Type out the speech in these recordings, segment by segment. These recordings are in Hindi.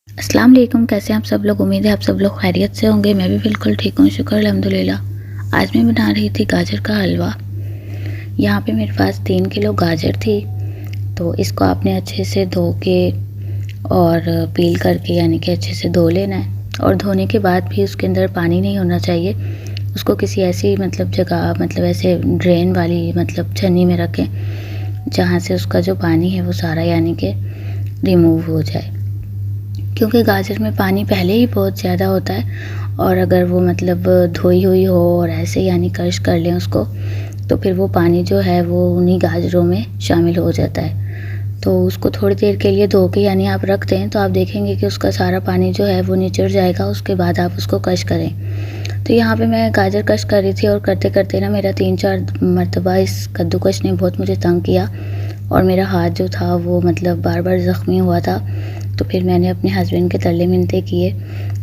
अस्सलाम वालेकुम। कैसे हैं आप सब लोग? उम्मीद है आप सब लोग खैरियत से होंगे। मैं भी बिल्कुल ठीक हूँ, शुक्र अल्हम्दुलिल्लाह। आज मैं बना रही थी गाजर का हलवा। यहाँ पे मेरे पास 3 किलो गाजर थी, तो इसको आपने अच्छे से धो के और पील करके यानी कि अच्छे से धो लेना है। और धोने के बाद भी उसके अंदर पानी नहीं होना चाहिए। उसको किसी ऐसी जगह ऐसे ड्रेन वाली छन्नी में रखें, जहाँ से उसका जो पानी है वो सारा यानी कि रिमूव हो जाए, क्योंकि गाजर में पानी पहले ही बहुत ज़्यादा होता है। और अगर वो धोई हुई हो और ऐसे यानी क्रश कर लें उसको, तो फिर वो पानी जो है वो उन्हीं गाजरों में शामिल हो जाता है। तो उसको थोड़ी देर के लिए धो के यानी आप रख दें, तो आप देखेंगे कि उसका सारा पानी जो है वो निचड़ जाएगा। उसके बाद आप उसको क्रश करें। तो यहाँ पे मैं गाजर क्रश कर रही थी और करते करते ना मेरा 3-4 मरतबा इस कद्दूकश ने बहुत मुझे तंग किया और मेरा हाथ जो था वो बार बार ज़ख्मी हुआ था। तो फिर मैंने अपने हस्बैंड के तरले मिन्नतें किए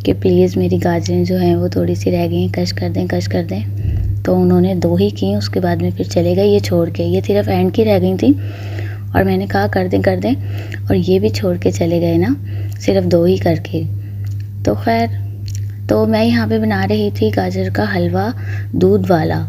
कि प्लीज़ मेरी गाजरें जो हैं वो थोड़ी सी रह गई, क्रश कर दें, क्रश कर दें। तो उन्होंने 2 ही की, उसके बाद में फिर चले गए ये छोड़ के। ये सिर्फ एंड की रह गई थी और मैंने कहा कर दें कर दें, और ये भी छोड़ के चले गए ना, सिर्फ 2 ही करके। तो खैर, तो मैं यहाँ पे बना रही थी गाजर का हलवा दूध वाला।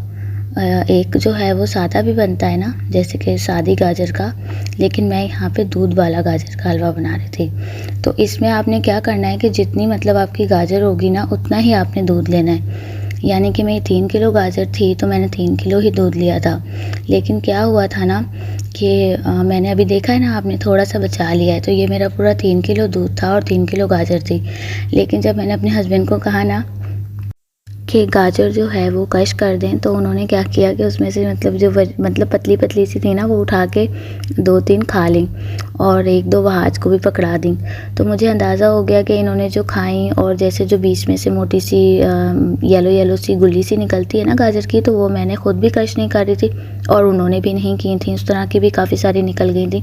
एक जो है वो सादा भी बनता है ना, जैसे कि सादी गाजर का, लेकिन मैं यहाँ पे दूध वाला गाजर का हलवा बना रही थी। तो इसमें आपने क्या करना है कि जितनी आपकी गाजर होगी ना, उतना ही आपने दूध लेना है। यानी कि मेरी 3 किलो गाजर थी तो मैंने 3 किलो ही दूध लिया था। लेकिन क्या हुआ था ना कि मैंने अभी देखा है ना, आपने थोड़ा सा बचा लिया है। तो ये मेरा पूरा 3 किलो दूध था और 3 किलो गाजर थी। लेकिन जब मैंने अपने हस्बैंड को कहा ना कि गाजर जो है वो क्रश कर दें, तो उन्होंने क्या किया कि उसमें से पतली पतली सी थी ना, वो उठा के 2-3 खा ली और 1-2 वहाज को भी पकड़ा दी। तो मुझे अंदाज़ा हो गया कि इन्होंने जो खाई, और जैसे जो बीच में से मोटी सी येलो येलो सी गुल्ली सी निकलती है ना गाजर की, तो वो मैंने ख़ुद भी क्रश नहीं कर रही थी और उन्होंने भी नहीं की थी। उस तरह की भी काफ़ी सारी निकल गई थी।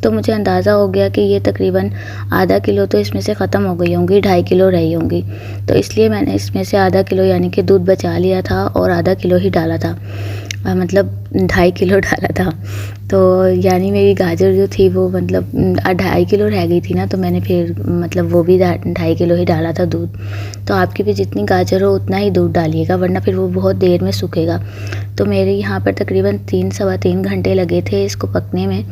तो मुझे अंदाज़ा हो गया कि ये तकरीबन आधा किलो तो इसमें से ख़त्म हो गई होंगी, 2.5 किलो रही होंगी। तो इसलिए मैंने इसमें से आधा किलो यानी कि दूध बचा लिया था और आधा किलो ही डाला था, 2.5 किलो डाला था। तो यानी मेरी गाजर जो थी वो 2.5 किलो रह गई थी ना, तो मैंने फिर वो भी 2.5 किलो ही डाला था दूध। तो आपकी भी जितनी गाजर हो उतना ही दूध डालिएगा, वरना फिर वो बहुत देर में सूखेगा। तो मेरे यहाँ पर तकरीबन 3-3.25 घंटे लगे थे इसको पकने में,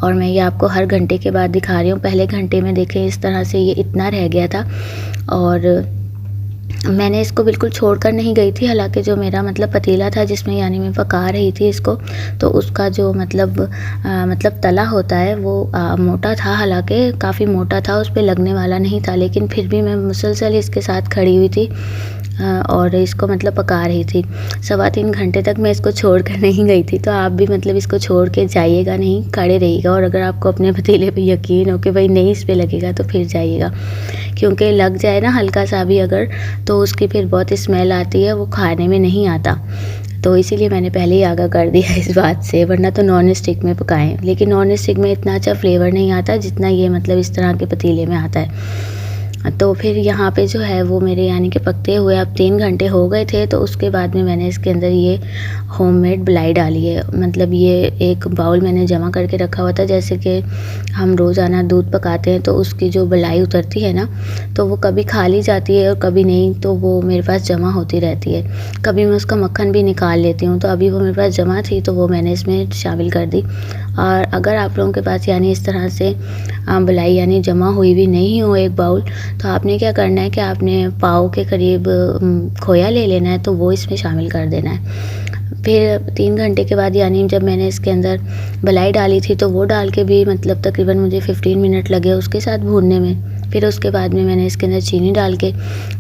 और मैं ये आपको हर घंटे के बाद दिखा रही हूँ। पहले घंटे में देखें इस तरह से ये इतना रह गया था, और मैंने इसको बिल्कुल छोड़कर नहीं गई थी। हालांकि जो मेरा पतीला था जिसमें यानी मैं पका रही थी इसको, तो उसका जो तला होता है वो मोटा था, हालांकि काफ़ी मोटा था, उस पे लगने वाला नहीं था। लेकिन फिर भी मैं मुसलसल इसके साथ खड़ी हुई थी और इसको पका रही थी। 3.25 घंटे तक मैं इसको छोड़ कर नहीं गई थी। तो आप भी इसको छोड़ के जाइएगा नहीं, खड़े रहिएगा। और अगर आपको अपने पतीले पे यकीन हो कि भाई नहीं इस पे लगेगा, तो फिर जाइएगा, क्योंकि लग जाए ना हल्का सा भी अगर, तो उसकी फिर बहुत स्मेल आती है, वो खाने में नहीं आता। तो इसीलिए मैंने पहले ही आगाह कर दिया इस बात से, वरना तो नॉन स्टिक में पकाएं। लेकिन नॉन स्टिक में इतना अच्छा फ्लेवर नहीं आता जितना ये इस तरह के पतीले में आता है। तो फिर यहाँ पे जो है वो मेरे यानी कि पकते हुए अब 3 घंटे हो गए थे। तो उसके बाद में मैंने इसके अंदर ये होममेड बलाई डाली है। ये एक बाउल मैंने जमा करके रखा हुआ था। जैसे कि हम रोज़ाना दूध पकाते हैं तो उसकी जो बलाई उतरती है ना, तो वो कभी खाली जाती है और कभी नहीं, तो वो मेरे पास जमा होती रहती है। कभी मैं उसका मक्खन भी निकाल लेती हूँ, तो अभी वो मेरे पास जमा थी तो वो मैंने इसमें शामिल कर दी। और अगर आप लोगों के पास यानी इस तरह से बलाई यानी जमा हुई भी नहीं हो एक बाउल, तो आपने क्या करना है कि आपने पाव के करीब खोया ले लेना है, तो वो इसमें शामिल कर देना है। फिर 3 घंटे के बाद यानी जब मैंने इसके अंदर बलाई डाली थी, तो वो डाल के भी तकरीबन मुझे 15 मिनट लगे उसके साथ भूनने में। फिर उसके बाद में मैंने इसके अंदर चीनी डाल के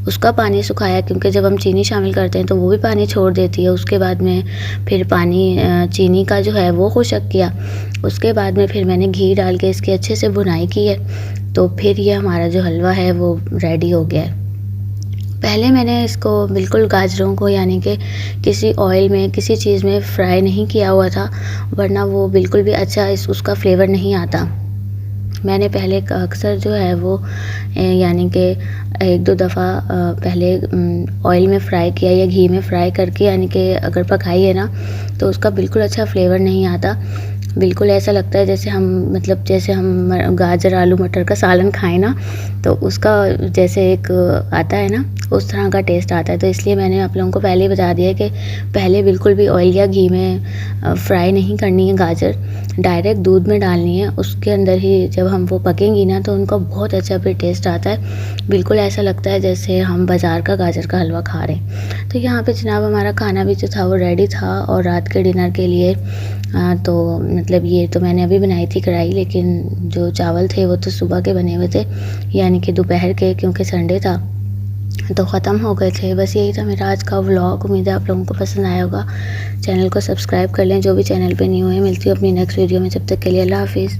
उसका पानी सुखाया, क्योंकि जब हम चीनी शामिल करते हैं तो वो भी पानी छोड़ देती है। उसके बाद में फिर पानी चीनी का जो है वो खुशक किया। उसके बाद में फिर मैंने घी डाल के इसकी अच्छे से भुनाई की है। तो फिर ये हमारा जो हलवा है वो रेडी हो गया है। पहले मैंने इसको बिल्कुल गाजरों को यानी कि किसी ऑयल में किसी चीज़ में फ्राई नहीं किया हुआ था, वरना वो बिल्कुल भी अच्छा उसका फ्लेवर नहीं आता। मैंने पहले अक्सर जो है वो यानी कि 1-2 दफ़ा पहले ऑयल में फ्राई किया या घी में फ्राई करके यानी कि अगर पकाई है ना, तो उसका बिल्कुल अच्छा फ्लेवर नहीं आता। बिल्कुल ऐसा लगता है जैसे हम मतलब जैसे हम गाजर आलू मटर का सालन खाएं ना, तो उसका जैसे एक आता है ना, उस तरह का टेस्ट आता है। तो इसलिए मैंने आप लोगों को पहले ही बता दिया कि पहले बिल्कुल भी ऑयल या घी में फ्राई नहीं करनी है गाजर, डायरेक्ट दूध में डालनी है। उसके अंदर ही जब हम वो पकेंगी ना तो उनका बहुत अच्छा फिर टेस्ट आता है। बिल्कुल ऐसा लगता है जैसे हम बाज़ार का गाजर का हलवा खा रहे हैं। तो यहाँ पे जनाब हमारा खाना भी जो था वो रेडी था, और रात के डिनर के लिए तो मतलब ये तो मैंने अभी बनाई थी कढ़ाई, लेकिन जो चावल थे वो तो सुबह के बने हुए थे, यानी कि दोपहर के, क्योंकि संडे था तो ख़त्म हो गए थे। बस यही था मेरा आज का व्लॉग। उम्मीद है आप लोगों को पसंद आया होगा। चैनल को सब्सक्राइब कर लें जो भी चैनल पे न्यू है। मिलती हूँ अपनी नेक्स्ट वीडियो में, जब तक के लिए अल्लाह हाफिज़।